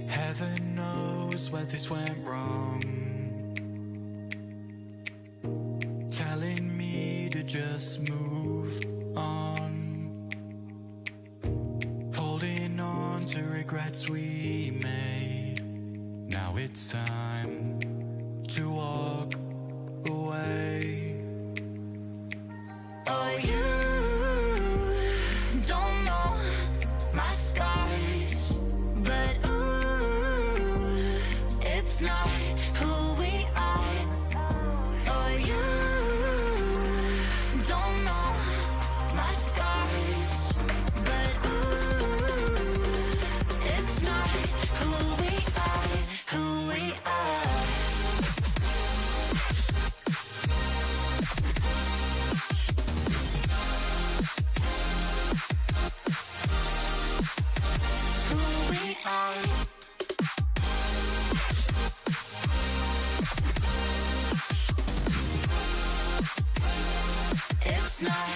Heaven knows where this went wrong, telling me to just move on, holding on to regrets we made. Now it's time to walk away. Oh, you don't know my scars, but it's not who we are. Oh, you don't know my scars, but it's not who we are, who we are. Who we are. It's not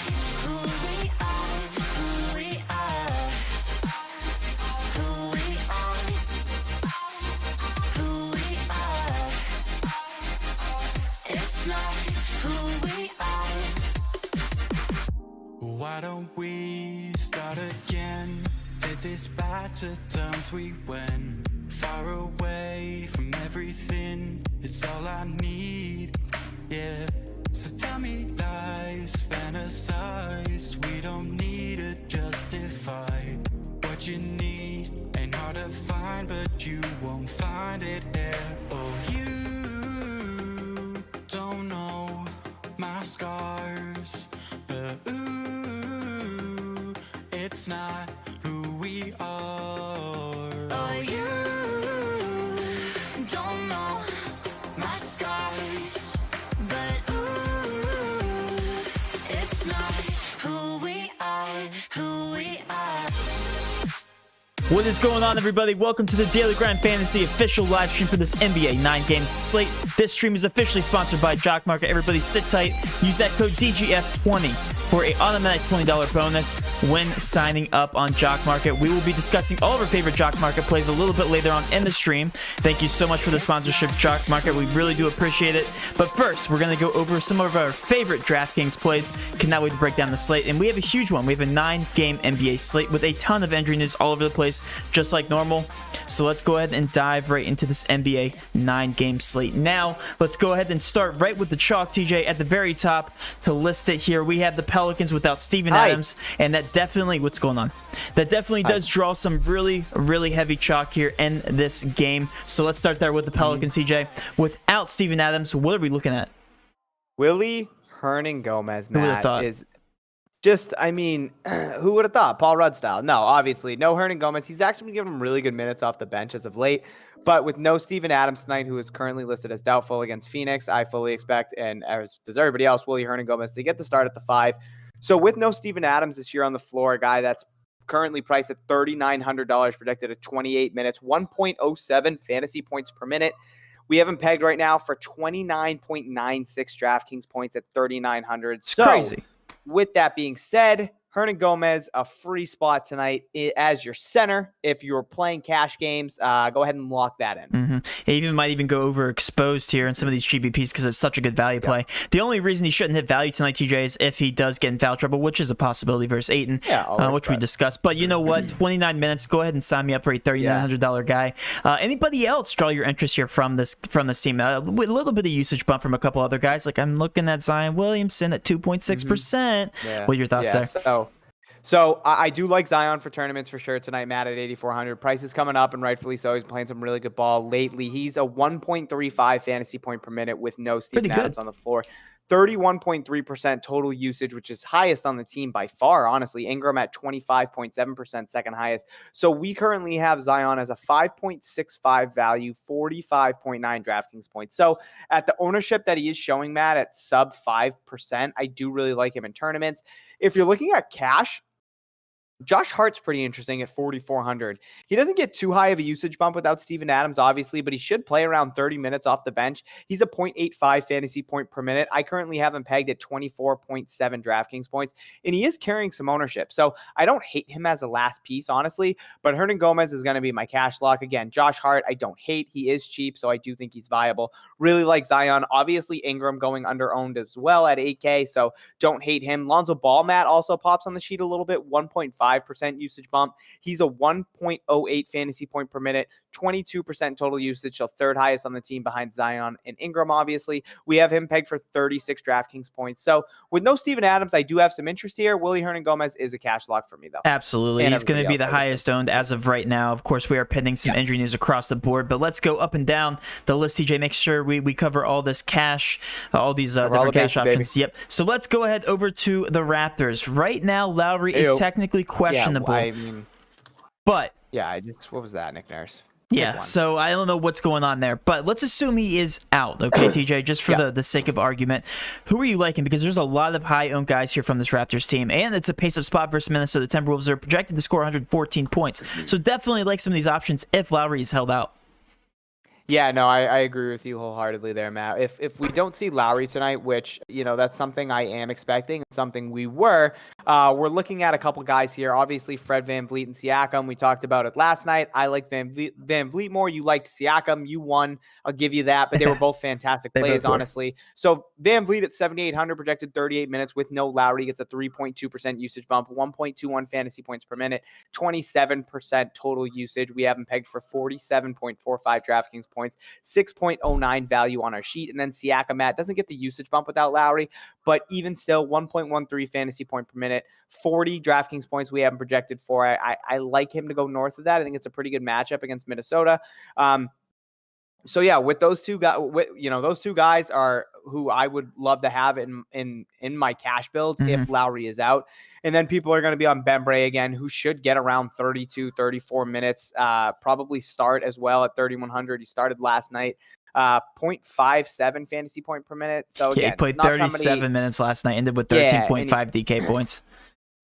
who we are, who we are, who we are, who we are. It's not who we are. Why don't we start again? Did this back to terms we went far away from everything. It's all I need, yeah. So tell me lies, fantasize. We don't need to justify what you need. Ain't hard to find, but you won't find it here. Oh, you don't know my scars, but ooh, it's not who we are. Oh, you don't know my scars, but it's not who we are, who we are. What is going on, everybody? Welcome to the Daily Grind Fantasy official live stream for this NBA 9-game slate. This stream is officially sponsored by Jock Market. Everybody sit tight. Use that code DGF20 for an automatic $20 bonus when signing up on Jock Market. We will be discussing all of our favorite Jock Market plays a little bit later on in the stream. Thank you so much for the sponsorship, Jock Market. We really do appreciate it. But first, we're going to go over some of our favorite DraftKings plays. Cannot wait to break down the slate. And we have a huge one. We have a 9-game NBA slate with a ton of injury news all over the place, just like normal. So let's go ahead and dive right into this NBA 9-game slate. Now, let's go ahead and start right with the chalk, TJ, at the very top to list it here. We have the Pelicans without Steven Adams, and that definitely, what's going on? That definitely does draw some really, really heavy chalk here in this game. So let's start there with the Pelicans, TJ. Without Steven Adams, what are we looking at? Willie Hernan-Gomez, Who would have Matt, thought? is just, I mean, who would have thought? Paul Rudd style. No, obviously, no Hernan-Gomez. He's actually been giving him really good minutes off the bench as of late. But with no Steven Adams tonight, who is currently listed as doubtful against Phoenix, I fully expect, and as does everybody else, Willie Hernan-Gomez to get the start at the 5. So with no Steven Adams this year on the floor, a guy that's currently priced at $3,900, projected at 28 minutes, 1.07 fantasy points per minute. We have him pegged right now for 29.96 DraftKings points at 3,900. It's crazy. With that being said, Hernan Gomez, a free spot tonight as your center. If you're playing cash games, go ahead and lock that in. He might even go overexposed here in some of these GPPs because it's such a good value play. The only reason he shouldn't hit value tonight, TJ, is if he does get in foul trouble, which is a possibility versus Ayton, which we discussed. But you know what? 29 minutes. Go ahead and sign me up for a $3,900 guy. Anybody else draw your interest here from this team? With a little bit of usage bump from a couple other guys. Like I'm looking at Zion Williamson at 2.6%. What are your thoughts there? So I do like Zion for tournaments for sure tonight, Matt, at 8,400. Price is coming up, and rightfully so. He's playing some really good ball lately. He's a 1.35 fantasy point per minute with no Steven Adams on the floor. 31.3% total usage, which is highest on the team by far, honestly. Ingram at 25.7%, second highest. So we currently have Zion as a 5.65 value, 45.9 DraftKings points. So at the ownership that he is showing, Matt, at sub 5%, I do really like him in tournaments. If you're looking at cash, Josh Hart's pretty interesting at 4,400. He doesn't get too high of a usage bump without Steven Adams, obviously, but he should play around 30 minutes off the bench. He's a 0.85 fantasy point per minute. I currently have him pegged at 24.7 DraftKings points, and he is carrying some ownership. So I don't hate him as a last piece, honestly, but Hernan Gomez is going to be my cash lock. Again, Josh Hart, I don't hate. He is cheap, so I do think he's viable. Really like Zion. Obviously, Ingram going under-owned as well at 8K, so don't hate him. Lonzo Ball, Matt, also pops on the sheet a little bit, 1.5% usage bump. He's a 1.08 fantasy point per minute, 22% total usage, so third highest on the team behind Zion and Ingram, obviously. We have him pegged for 36 DraftKings points. So with no Steven Adams, I do have some interest here. Willie Hernan Gomez is a cash lock for me, though. Absolutely. He's going to be the highest owned as of right now. Of course, we are pending some injury news across the board, but let's go up and down the list, TJ. Make sure we cover all this cash, all these different cash options. Baby. Yep. So let's go ahead over to the Raptors. Right now, Lowry is technically questionable. But what was that, Nick Nurse? Yeah, so I don't know what's going on there, but let's assume he is out, okay, TJ, just for the sake of argument. Who are you liking? Because there's a lot of high-owned guys here from this Raptors team, and it's a pace-up spot versus Minnesota Timberwolves. They're projected to score 114 points, so definitely like some of these options if Lowry is held out. Yeah, no, I agree with you wholeheartedly there, Matt. If we don't see Lowry tonight, which, that's something I am expecting, something we're looking at a couple guys here. Obviously, Fred VanVleet and Siakam. We talked about it last night. I liked VanVleet more. You liked Siakam. You won. I'll give you that. But they were both fantastic plays, honestly. So VanVleet at 7,800, projected 38 minutes with no Lowry, gets a 3.2% usage bump, 1.21 fantasy points per minute, 27% total usage. We have him pegged for 47.45 DraftKings points. 6.09 value on our sheet. And then Siakam, Matt, doesn't get the usage bump without Lowry, but even still 1.13 fantasy point per minute, 40 DraftKings points we haven't projected for. I like him to go north of that. I think it's a pretty good matchup against Minnesota. So yeah, with those two guys, those two guys are who I would love to have in my cash builds if Lowry is out. And then people are going to be on Bembry again, who should get around 32, 34 minutes, probably start as well at 3,100. He started last night, 0.57 fantasy point per minute. So again, he played 37 minutes last night, ended with 13.5 DK points.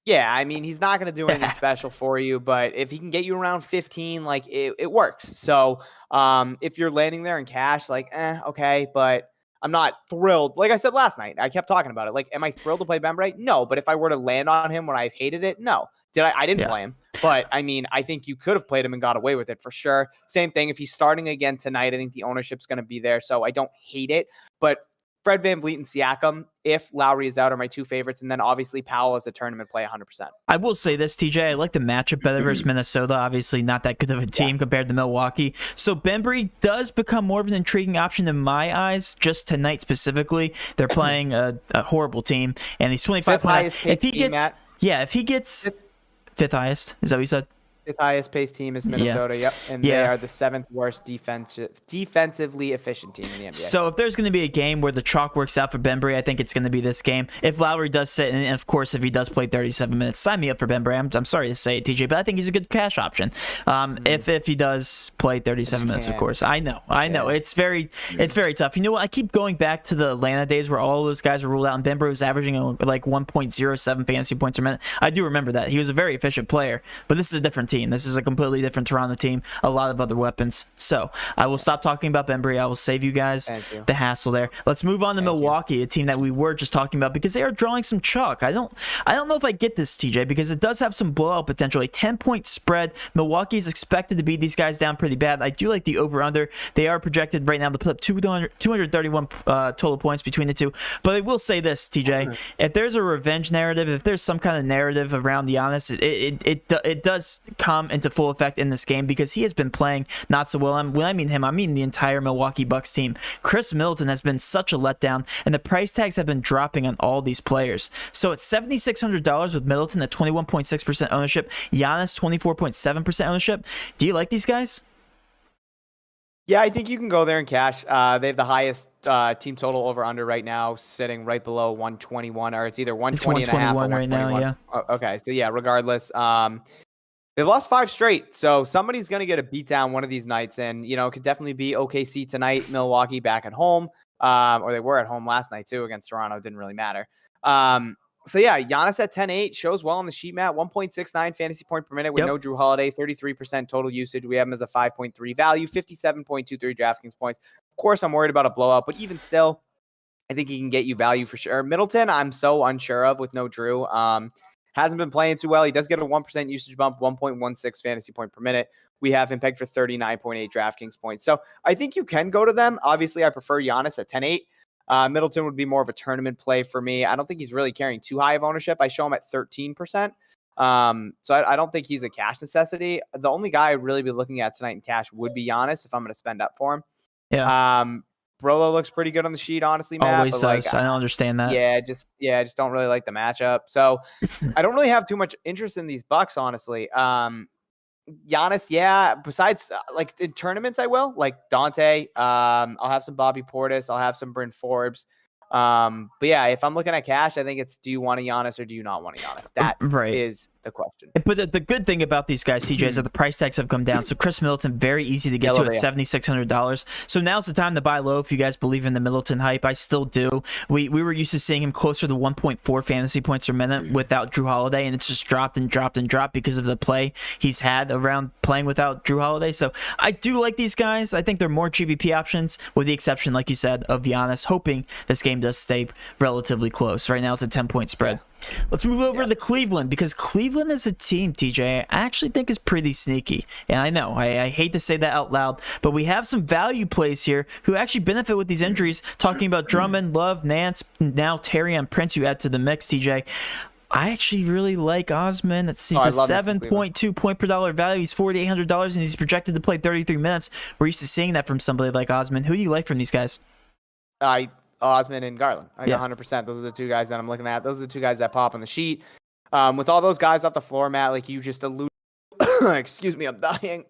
Yeah, I mean, he's not going to do anything special for you, but if he can get you around 15, like it works. So if you're landing there in cash, like, okay, but I'm not thrilled. Like I said last night, I kept talking about it. Like, am I thrilled to play Bembry? No, but if I were to land on him when I hated it, no. I didn't play him. But, I mean, I think you could have played him and got away with it for sure. Same thing. If he's starting again tonight, I think the ownership's going to be there, so I don't hate it. But Fred VanVleet and Siakam, if Lowry is out, are my two favorites. And then obviously Powell is a tournament play 100%. I will say this, TJ, I like the matchup better versus Minnesota. Obviously not that good of a team compared to Milwaukee. So Bembry does become more of an intriguing option in my eyes, just tonight specifically. They're playing a horrible team, and he's 25. If he gets fifth highest, is that what you said? Fifth highest paced team is Minnesota. Yep. And they are the seventh worst defensively efficient team in the NBA. So if there's going to be a game where the chalk works out for Bembry, I think it's going to be this game. If Lowry does sit, and of course, if he does play 37 minutes, sign me up for Bembry. I'm sorry to say it, TJ, but I think he's a good cash option. If he does play 37 minutes, of course. I know. It's very tough. You know what? I keep going back to the Atlanta days where all those guys were ruled out, and Bembry was averaging like 1.07 fantasy points per minute. I do remember that. He was a very efficient player, but this is a different team. team. This is a completely different Toronto team, a lot of other weapons. So I will stop talking about Bembry. I will save you guys the hassle there. Let's move on to Milwaukee, a team that we were just talking about because they are drawing some chalk. I don't know if I get this, TJ, because it does have some blowout potential. A 10-point spread. Milwaukee is expected to beat these guys down pretty bad. I do like the over-under. They are projected right now to put up 231 total points between the two. But I will say this, TJ, if there's a revenge narrative, if there's some kind of narrative around Giannis, it does come into full effect in this game because he has been playing not so well. When I mean him, I mean the entire Milwaukee Bucks team. Chris Middleton has been such a letdown, and the price tags have been dropping on all these players. So it's $7,600 with Middleton at 21.6% ownership, Giannis 24.7% ownership. Do you like these guys? Yeah, I think you can go there and cash. They have the highest team total over under right now, sitting right below 121, or it's either 120 and a half or 121 right now, yeah. Oh, okay, so yeah, regardless, they've lost 5 straight, so somebody's going to get a beat down one of these nights, and it could definitely be OKC tonight, Milwaukee back at home, or they were at home last night too against Toronto. Didn't really matter. So yeah, Giannis at 10.8 shows well on the sheet map. 1.69 fantasy point per minute with no Drew Holiday. 33% total usage. We have him as a 5.3 value. 57.23 DraftKings points. Of course, I'm worried about a blowout, but even still, I think he can get you value for sure. Middleton, I'm so unsure of with no Drew. Hasn't been playing too well. He does get a 1% usage bump, 1.16 fantasy point per minute. We have him pegged for 39.8 DraftKings points. So I think you can go to them. Obviously, I prefer Giannis at 10.8. Middleton would be more of a tournament play for me. I don't think he's really carrying too high of ownership. I show him at 13%. So I don't think he's a cash necessity. The only guy I'd really be looking at tonight in cash would be Giannis if I'm going to spend up for him. Yeah. Brolo looks pretty good on the sheet, honestly, Matt. Always does. I don't understand that. Yeah, I just don't really like the matchup. So I don't really have too much interest in these Bucks, honestly. Giannis, yeah. Besides, like in tournaments, I will like Dante. I'll have some Bobby Portis. I'll have some Bryn Forbes. But yeah, if I'm looking at cash, I think it's do you want a Giannis or do you not want a Giannis? That is the question. But the good thing about these guys, TJ, is that the price tags have come down. So Chris Middleton, very easy to get to at $7,600. So now's the time to buy low if you guys believe in the Middleton hype. I still do. We were used to seeing him closer to 1.4 fantasy points per minute without Drew Holiday, and it's just dropped and dropped and dropped because of the play he's had around playing without Drew Holiday. So I do like these guys. I think they're more GPP options, with the exception, like you said, of Giannis, hoping this game does stay relatively close. Right now it's a 10-point spread. Let's move over to Cleveland, because Cleveland is a team, TJ, I actually think is pretty sneaky. And I know, I hate to say that out loud, but we have some value plays here who actually benefit with these injuries. Talking about Drummond, Love, Nance, now Taurean Prince you add to the mix, TJ. I actually really like Osman. He's a 7.2 point per dollar value. He's $4,800 and he's projected to play 33 minutes. We're used to seeing that from somebody like Osman. Who do you like from these guys? Osman and Garland. 100%. Those are the two guys that I'm looking at. Those are the two guys that pop on the sheet. With all those guys off the floor, Matt, like you just alluded. Excuse me, I'm dying.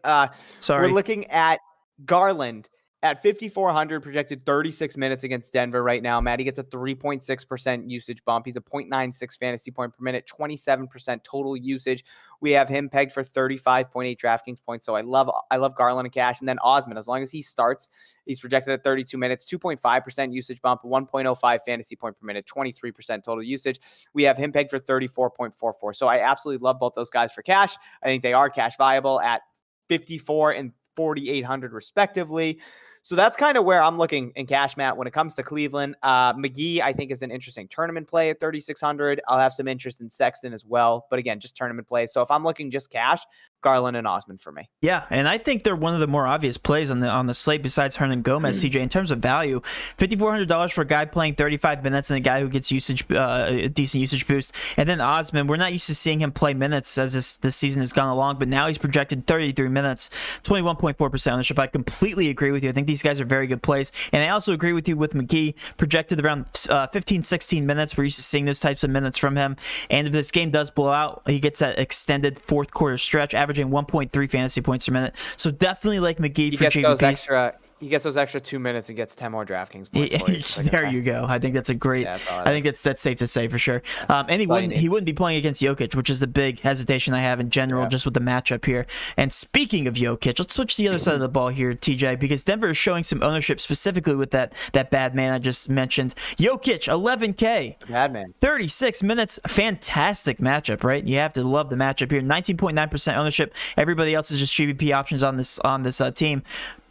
Sorry. We're looking at Garland at 5,400, projected 36 minutes against Denver right now. Matt, he gets a 3.6% usage bump. He's a 0.96 fantasy point per minute, 27% total usage. We have him pegged for 35.8 DraftKings points. So I love Garland and cash. And then Osman, as long as he starts, he's projected at 32 minutes, 2.5% usage bump, 1.05 fantasy point per minute, 23% total usage. We have him pegged for 34.44. So I absolutely love both those guys for cash. I think they are cash viable at 54 and 4,800 respectively. So that's kind of where I'm looking in cash, Matt, when it comes to Cleveland. McGee, I think, is an interesting tournament play at 3,600. I'll have some interest in Sexton as well. But again, just tournament plays. So if I'm looking just cash, Garland and Osman for me. Yeah, and I think they're one of the more obvious plays on the slate besides Hernan Gomez, CJ, in terms of value. $5,400 for a guy playing 35 minutes and a guy who gets a decent usage boost. And then Osman, we're not used to seeing him play minutes as this season has gone along, but now he's projected 33 minutes, 21.4% ownership. I completely agree with you. I think these guys are very good plays. And I also agree with you with McGee, projected around 15, 16 minutes. We're used to seeing those types of minutes from him. And if this game does blow out, he gets that extended fourth quarter stretch, averaging 1.3 fantasy points per minute. So definitely like McGee for GPPs. he gets those extra 2 minutes and gets 10 more DraftKings points for you. There you go. I think that's a great. Yeah, I think that's safe to say for sure. And he wouldn't be playing against Jokic, which is the big hesitation I have in general, just with the matchup here. And speaking of Jokic, let's switch to the other side of the ball here, TJ, because Denver is showing some ownership specifically with that bad man I just mentioned. Jokic, 11K, bad man, 36 minutes, fantastic matchup, right? You have to love the matchup here. 19.9% ownership. Everybody else is just GPP options on this team.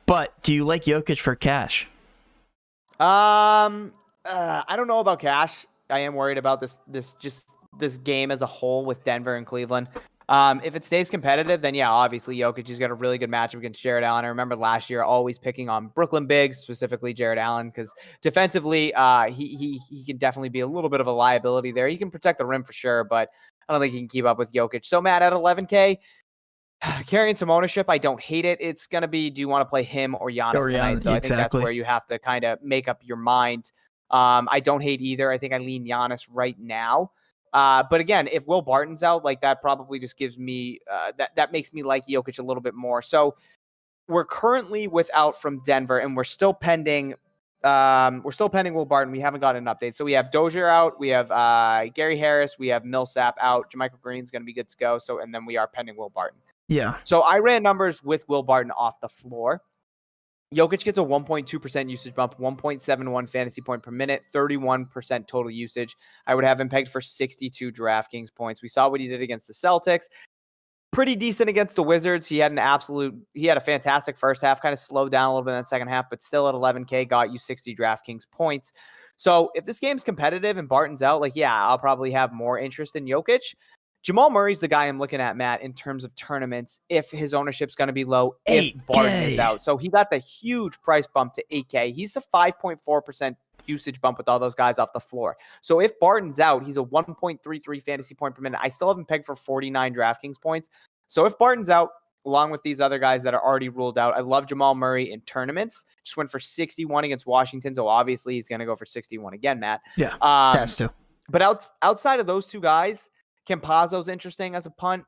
But do you like Jokic for cash? I don't know about cash. I am worried about this game as a whole with Denver and Cleveland. If it stays competitive, then yeah, obviously Jokic has got a really good matchup against Jared Allen. I remember last year always picking on Brooklyn bigs, specifically Jared Allen, because defensively, he can definitely be a little bit of a liability there. He can protect the rim for sure, but I don't think he can keep up with Jokic. So Matt, at 11K, carrying some ownership, I don't hate it. It's going to be, do you want to play him or Giannis tonight? So I think that's where you have to kind of make up your mind. I don't hate either. I think I lean Giannis right now. But again, if Will Barton's out, like that probably just gives me, that makes me like Jokic a little bit more. So we're currently without from Denver, and we're still pending Will Barton. We haven't gotten an update. So we have Dozier out. We have Gary Harris. We have Millsap out. JaMychal Green's going to be good to go. So, and then we are pending Will Barton. Yeah. So I ran numbers with Will Barton off the floor. Jokic gets a 1.2% usage bump, 1.71 fantasy point per minute, 31% total usage. I would have him pegged for 62 DraftKings points. We saw what he did against the Celtics. Pretty decent against the Wizards. He had a fantastic first half, kind of slowed down a little bit in the second half, but still at 11K got you 60 DraftKings points. So if this game's competitive and Barton's out, like, yeah, I'll probably have more interest in Jokic. Jamal Murray's the guy I'm looking at, Matt, in terms of tournaments, if his ownership's going to be low, if Barton is out. So he got the huge price bump to 8K. He's a 5.4% usage bump with all those guys off the floor. So if Barton's out, he's a 1.33 fantasy point per minute. I still haven't pegged for 49 DraftKings points. So if Barton's out, along with these other guys that are already ruled out, I love Jamal Murray in tournaments. Just went for 61 against Washington. So obviously he's going to go for 61 again, Matt. Yeah, has to. But outside of those two guys, Campazzo's interesting as a punt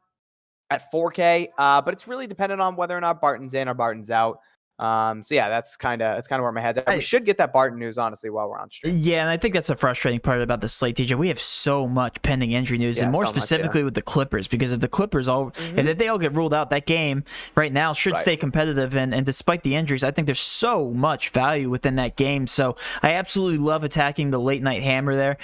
at 4K, but it's really dependent on whether or not Barton's in or Barton's out. So yeah, that's kind of where my head's at. We should get that Barton news, honestly, while we're on stream. Yeah, and I think that's a frustrating part about the slate, TJ. We have so much pending injury news, and more specifically with the Clippers, because if the Clippers and if they all get ruled out, that game right now should stay competitive. And despite the injuries, I think there's so much value within that game. So I absolutely love attacking the late night hammer there.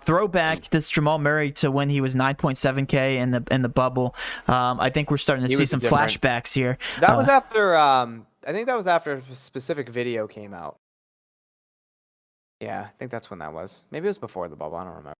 Throwback this Jamal Murray to when he was 9.7K in the bubble. I think we're starting to see some flashbacks here. That was after. I think that was after a specific video came out. Yeah, I think that's when that was. Maybe it was before the bubble. I don't remember.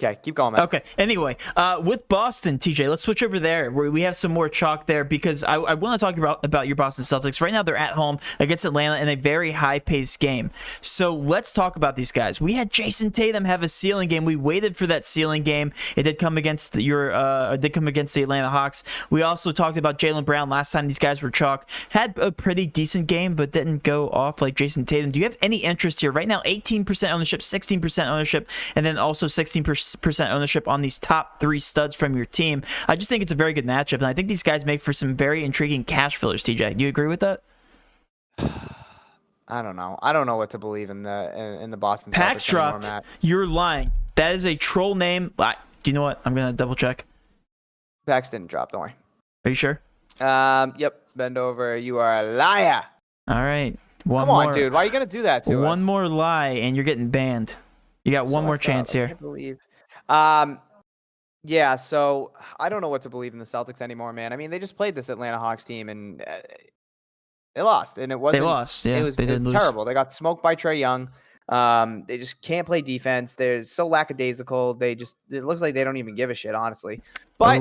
Okay, keep going, man. Okay, anyway, with Boston, TJ, let's switch over there where we have some more chalk there, because I want to talk about your Boston Celtics. Right now, they're at home against Atlanta in a very high-paced game. So let's talk about these guys. We had Jason Tatum have a ceiling game. We waited for that ceiling game. It did come against the Atlanta Hawks. We also talked about Jaylen Brown last time these guys were chalk. Had a pretty decent game, but didn't go off like Jason Tatum. Do you have any interest here? Right now, 18% ownership, 16% ownership, and then also 16% ownership on these top three studs from your team. I just think it's a very good matchup, and I think these guys make for some very intriguing cash fillers. TJ, do you agree with that? I don't know. I don't know what to believe in the Boston Packs Celtics dropped. anymore, Matt. You're lying. That is a troll name. Do you know what? I'm gonna double check. Packs didn't drop. Don't worry. Are you sure? Yep. Bend over. You are a liar. All right. Come on, dude. Why are you gonna do that to us? One more lie, and you're getting banned. You got one more chance here. I can't believe. Yeah, so I don't know what to believe in the Celtics anymore, man. I mean, they just played this Atlanta Hawks team, and they lost, and it wasn't. They lost. Yeah, it was terrible. They got smoked by Trae Young. They just can't play defense. They're so lackadaisical. It looks like they don't even give a shit, honestly. But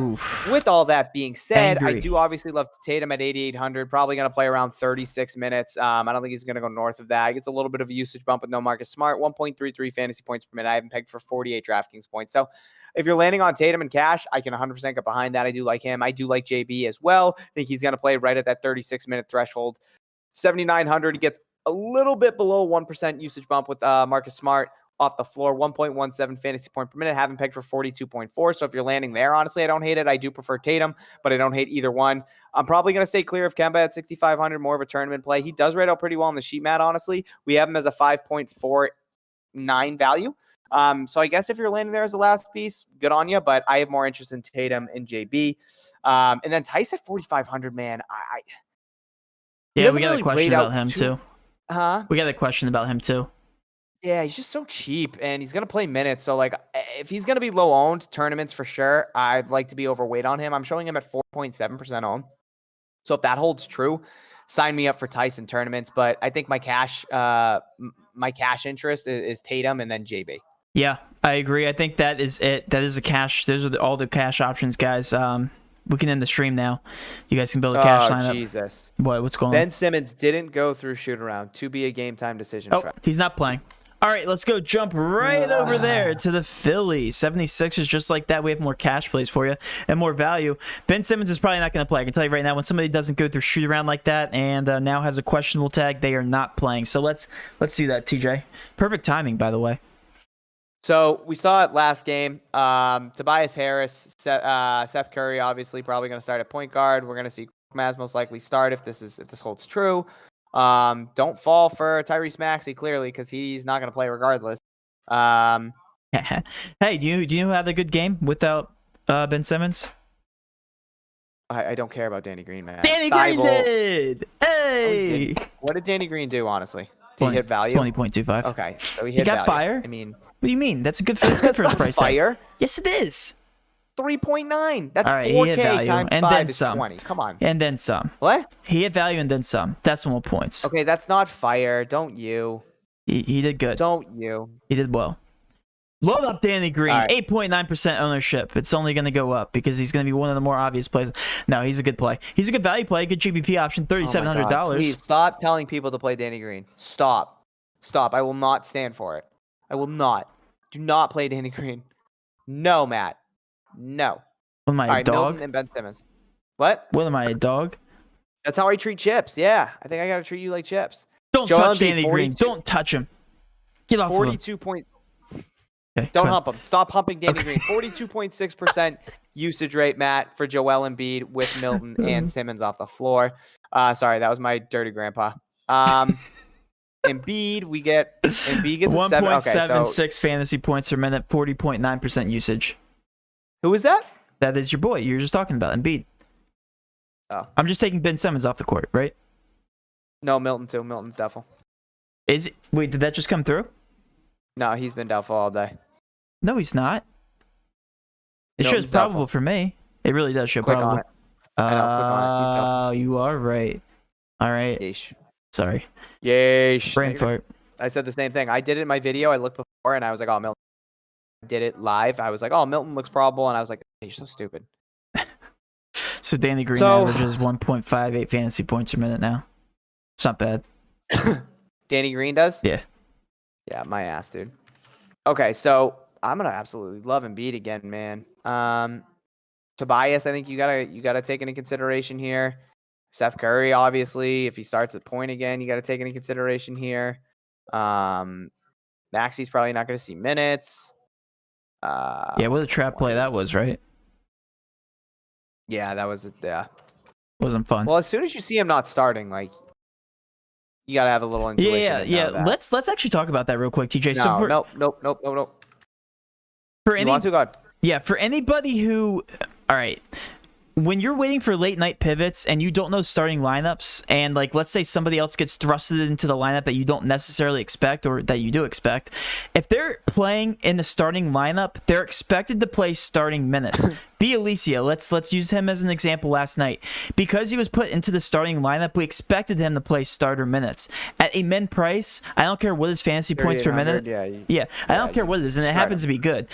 with all that being said, I do obviously love Tatum at 8,800. Probably going to play around 36 minutes. I don't think he's going to go north of that. He gets a little bit of a usage bump with no Marcus Smart. 1.33 fantasy points per minute. I haven't pegged for 48 DraftKings points. So if you're landing on Tatum and cash, I can 100% get behind that. I do like him. I do like JB as well. I think he's going to play right at that 36-minute threshold. 7,900. He gets a little bit below 1% usage bump with Marcus Smart. off the floor, 1.17 fantasy point per minute, having pegged for 42.4. So if you're landing there, honestly, I don't hate it. I do prefer Tatum, but I don't hate either one. I'm probably going to stay clear of Kemba at 6,500, more of a tournament play. He does rate out pretty well on the sheet, Matt, honestly. We have him as a 5.49 value. So I guess if you're landing there as the last piece, good on you, but I have more interest in Tatum and JB. And then Tice at 4,500, man. Yeah, we got a question about him too. Huh? We got a question about him too. Yeah, he's just so cheap, and he's going to play minutes. So, like, if he's going to be low-owned, tournaments for sure, I'd like to be overweight on him. I'm showing him at 4.7% owned. So if that holds true, sign me up for Tyson tournaments. But I think my cash interest is Tatum and then JB. Yeah, I agree. I think that is it. That is the cash. Those are all the cash options, guys. We can end the stream now. You guys can build a cash lineup. Oh, Jesus. What's going on? Ben Simmons didn't go through shoot around to be a game time decision. Oh, he's not playing. All right, let's go jump right over there to the Phillies. 76ers, just like that. We have more cash plays for you and more value. Ben Simmons is probably not going to play. I can tell you right now, when somebody doesn't go through shoot around like that and now has a questionable tag, they are not playing. So let's do that, TJ. Perfect timing, by the way. So we saw it last game. Tobias Harris, Seth Curry, obviously probably going to start at point guard. We're going to see Maz most likely start if this holds true. Don't fall for Tyrese Maxey clearly because he's not going to play regardless. Hey, do you know who had a good game without Ben Simmons? I don't care about Danny Green, man. Danny Green did. Hey, what did Danny Green do? Honestly, did he hit value? 20.25. Okay, so he got value. fire. I mean, what do you mean? That's good for his price fire. tag. Yes, it is. 3.9. That's right, 4K times and 5 then is some. 20. Come on. And then some. What? He hit value and then some. Decimal points. Okay, that's not fire. Don't you? He did good. Don't you? He did well. Load up Danny Green. 8.9% ownership. It's only going to go up because he's going to be one of the more obvious plays. No, he's a good play. He's a good value play. Good GPP option. $3,700. Please stop telling people to play Danny Green. Stop. I will not stand for it. I will not. Do not play Danny Green. No, Matt. No. What am I, a dog? Milton and Ben Simmons. What? What am I, a dog? That's how I treat chips. Yeah. I think I got to treat you like chips. Don't touch Danny Green. Don't touch him. Get off 42 of him. Point. Okay, don't hump him. Stop humping Danny Green. 42.6% usage rate, Matt, for Joel Embiid with Milton and Simmons off the floor. Sorry, that was my dirty grandpa. Embiid gets a 7. Okay, 1.76 fantasy points per minute, 40.9% usage. Who is that? That is your boy. You were just talking about Embiid. Oh. I'm just taking Ben Simmons off the court, right? No, Milton too. Milton's doubtful. Wait, did that just come through? No, he's been doubtful all day. No, he's not. It Milton's shows probable for me. It really does show click probable. On it. I know, click on it. You are right. All right. Yeesh. Sorry. Yeesh. Brain fart. I said the same thing. I did it in my video. I looked before and I was like, oh, Milton. I did it live. I was like, oh, Milton looks probable. And I was like, hey, you're so stupid. So Danny Green averages 1.58 fantasy points per minute now. It's not bad. Danny Green does? Yeah. Yeah, my ass, dude. Okay, so I'm gonna absolutely love Embiid again, man. Tobias, I think you gotta take into consideration here. Seth Curry, obviously, if he starts at point again, you gotta take into consideration here. Maxey's probably not gonna see minutes. Yeah, what a trap play that was, right? Yeah, that was Wasn't fun. Well, as soon as you see him not starting, like, you gotta have a little intuition. Yeah. Let's actually talk about that real quick, TJ. Nope. For you want to, God? Yeah, for anybody who, all right, when you're waiting for late night pivots and you don't know starting lineups, and like let's say somebody else gets thrusted into the lineup that you don't necessarily expect or that you do expect, if they're playing in the starting lineup, they're expected to play starting minutes. B. Alicia, let's use him as an example last night. Because he was put into the starting lineup, we expected him to play starter minutes. At a min price, I don't care what his fantasy points per minute. I don't care what it is, and it happens to be good.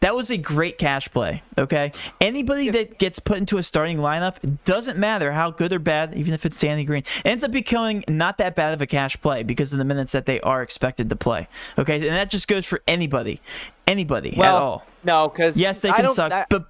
That was a great cash play, okay? Anybody that gets put into a starting lineup, it doesn't matter how good or bad, even if it's Danny Green, ends up becoming not that bad of a cash play because of the minutes that they are expected to play, okay? And that just goes for anybody at all. No, because yes, they can suck, but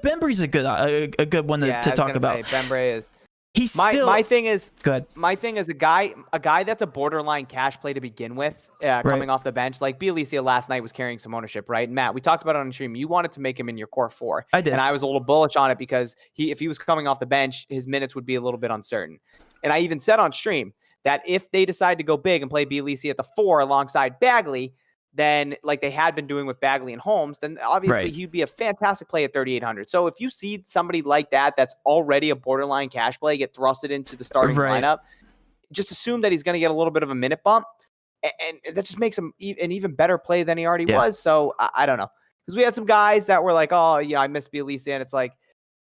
Bembry's a good one to talk about. Bembury is. He's My still my thing is good. my thing is a guy that's a borderline cash play to begin with, coming off the bench. Like Bielitsa last night was carrying some ownership, right? Matt, we talked about it on the stream. You wanted to make him in your core four. I did. And I was a little bullish on it because if he was coming off the bench, his minutes would be a little bit uncertain. And I even said on stream that if they decide to go big and play Bielitsa at the 4 alongside Bagley, then like they had been doing with Bagley and Holmes, then obviously he'd be a fantastic play at 3,800. So if you see somebody like that's already a borderline cash play get thrusted into the starting lineup, just assume that he's going to get a little bit of a minute bump, and that just makes him an even better play than he already was. So I don't know, because we had some guys that were like, oh, I missed Bielitsa, and it's like,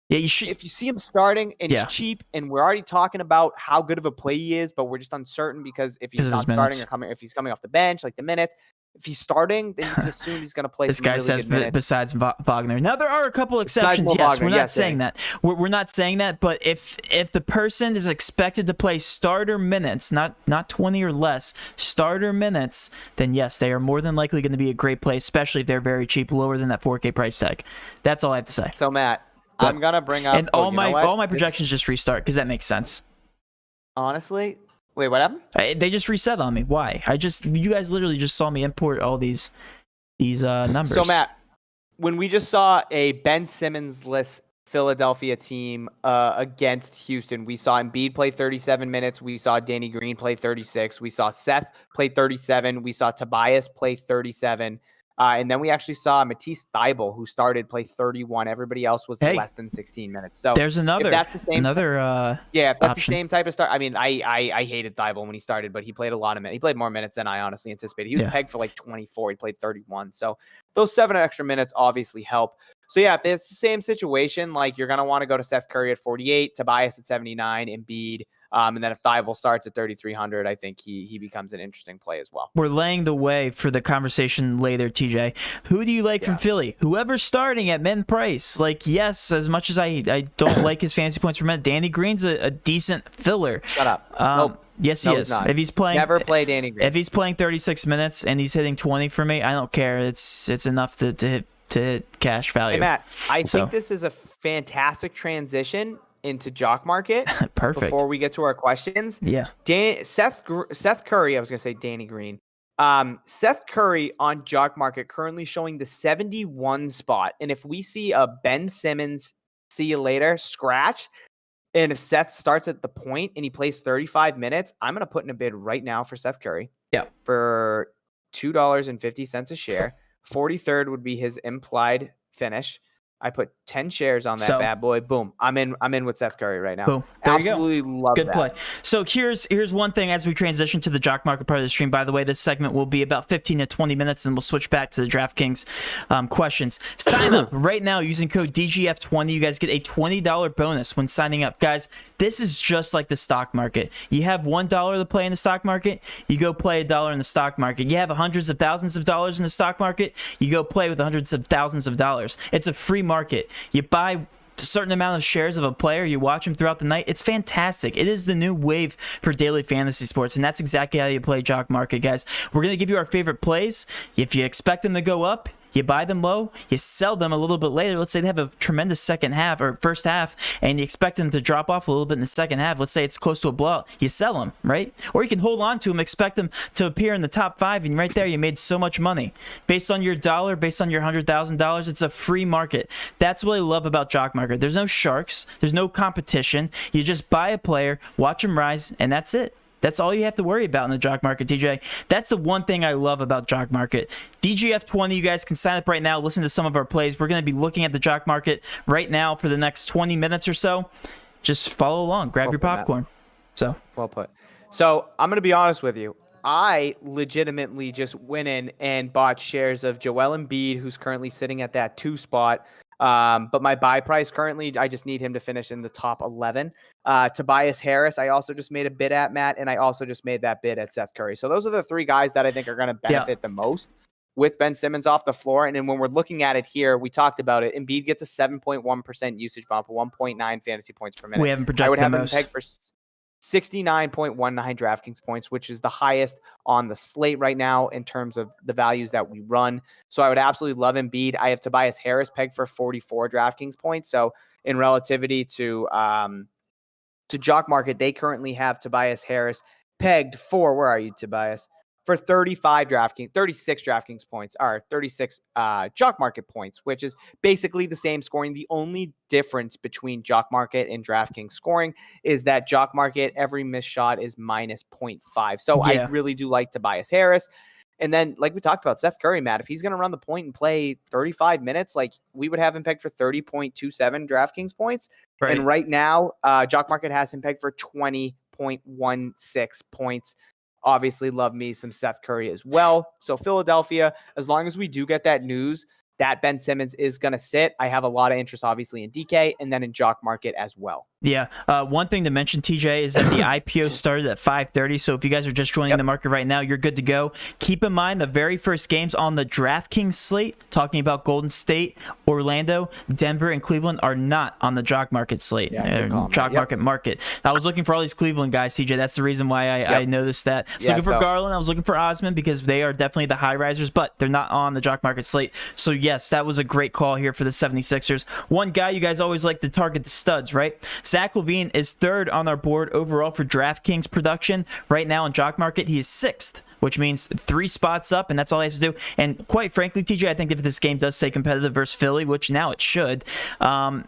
you should. If you see him starting and he's cheap, and we're already talking about how good of a play he is, but we're just uncertain because if he's not starting if he's coming off the bench, like the minutes. If he's starting, then you can assume he's going to play. This some guy really says good minutes. besides Wagner. Now there are a couple exceptions. Yes, we're not saying that. We're not saying that. But if the person is expected to play starter minutes, not 20 or less, starter minutes, then yes, they are more than likely going to be a great play, especially if they're very cheap, lower than that 4K price tag. That's all I have to say. So Matt, I'm gonna bring up and all my projections just restart because that makes sense. Honestly. Wait, what happened? They just reset on me. Why? You guys literally just saw me import all these numbers. So Matt, when we just saw a Ben Simmons-less Philadelphia team against Houston, we saw Embiid play 37 minutes. We saw Danny Green play 36. We saw Seth play 37. We saw Tobias play 37. And then we actually saw Matisse Thybulle, who started, play 31. Everybody else was less than 16 minutes. So there's another. If that's the same if that's option. The same type of start. I mean, I hated Thybulle when he started, but he played a lot of minutes. He played more minutes than I honestly anticipated. He was pegged for like 24. He played 31. So those 7 extra minutes obviously help. So yeah, if it's the same situation, like you're gonna want to go to Seth Curry at 48, Tobias at 79, Embiid. And then if Thybulle starts at 3,300, I think he becomes an interesting play as well. We're laying the way for the conversation later, TJ. Who do you like from Philly? Whoever's starting at min price. Like, yes, as much as I don't like his fantasy points per minute, Danny Green's a decent filler. Shut up. Nope. Yes, he is. If he's playing, never play Danny Green. If he's playing 36 minutes and he's hitting 20 for me, I don't care. It's enough to hit cash value. Hey, Matt, I think this is a fantastic transition into Jock Market. Perfect. Before we get to our questions. Yeah. Seth Curry, I was going to say Danny Green. Seth Curry on Jock Market currently showing the 71 spot. And if we see a Ben Simmons, see you later, scratch, and if Seth starts at the point and he plays 35 minutes, I'm going to put in a bid right now for Seth Curry. Yeah. For $2.50 a share. 43rd would be his implied finish. I put 10 shares on that bad boy. Boom. I'm in with Seth Curry right now. Boom. There Absolutely you go. Love Good that. play. So here's one thing as we transition to the Jock Market part of the stream. By the way, this segment will be about 15 to 20 minutes, and we'll switch back to the DraftKings questions. Sign up right now using code DGF20. You guys get a $20 bonus when signing up. Guys, this is just like the stock market. You have $1 to play in the stock market, you go play $1 in the stock market. You have hundreds of thousands of dollars in the stock market, you go play with hundreds of thousands of dollars. It's a free market. You buy a certain amount of shares of a player, you watch him throughout the night. It's fantastic. It is the new wave for daily fantasy sports, and that's exactly how you play Jock Market, guys. We're going to give you our favorite plays. If you expect them to go up, you buy them low, you sell them a little bit later. Let's say they have a tremendous second half or first half, and you expect them to drop off a little bit in the second half. Let's say it's close to a blowout. You sell them, right? Or you can hold on to them, expect them to appear in the top 5, and right there you made so much money. Based on your dollar, based on your $100,000, it's a free market. That's what I love about Jock Market. There's no sharks. There's no competition. You just buy a player, watch them rise, and that's it. That's all you have to worry about in the Jock Market, DJ. That's the one thing I love about Jock Market. DGF20, you guys can sign up right now, listen to some of our plays. We're going to be looking at the Jock Market right now for the next 20 minutes or so. Just follow along. Grab your popcorn. Well put. So I'm going to be honest with you. I legitimately just went in and bought shares of Joel Embiid, who's currently sitting at that 2 spot. But my buy price currently, I just need him to finish in the top 11. Tobias Harris, I also just made a bid at, Matt, and I also just made that bid at Seth Curry. So those are the 3 guys that I think are going to benefit the most with Ben Simmons off the floor. And then when we're looking at it here, we talked about it. Embiid gets a 7.1% usage bump, 1.9 fantasy points per minute. We haven't projected I would have the him most. pegged for 69.19 DraftKings points, which is the highest on the slate right now in terms of the values that we run. So I would absolutely love Embiid. I have Tobias Harris pegged for 44 DraftKings points. So in relativity to to Jock Market, they currently have Tobias Harris pegged for, where are you, Tobias? For 36 DraftKings points, or 36 Jock Market points, which is basically the same scoring. The only difference between Jock Market and DraftKings scoring is that Jock Market, every missed shot is minus 0.5. So I really do like Tobias Harris. And then, like we talked about, Seth Curry, Matt, if he's going to run the point and play 35 minutes, like we would have him pegged for 30.27 DraftKings points. Right. And right now, Jock Market has him pegged for 20.16 points. Obviously, love me some Seth Curry as well. So Philadelphia, as long as we do get that news that Ben Simmons is going to sit, I have a lot of interest, obviously, in DK and then in Jock Market as well. Yeah. One thing to mention, TJ, is that the IPO started at 5:30. So if you guys are just joining the market right now, you're good to go. Keep in mind the very first games on the DraftKings slate, talking about Golden State, Orlando, Denver, and Cleveland, are not on the Jock Market slate. Jock Market. I was looking for all these Cleveland guys, TJ. That's the reason why I noticed that. I was looking for Garland. I was looking for Osman because they are definitely the high risers, but they're not on the Jock Market slate. So yes, that was a great call here for the 76ers. One guy you guys always like to target the studs, right? Zach Levine is third on our board overall for DraftKings production. Right now in Jock Market, he is sixth, which means 3 spots up, and that's all he has to do. And quite frankly, TJ, I think if this game does stay competitive versus Philly, which now it should,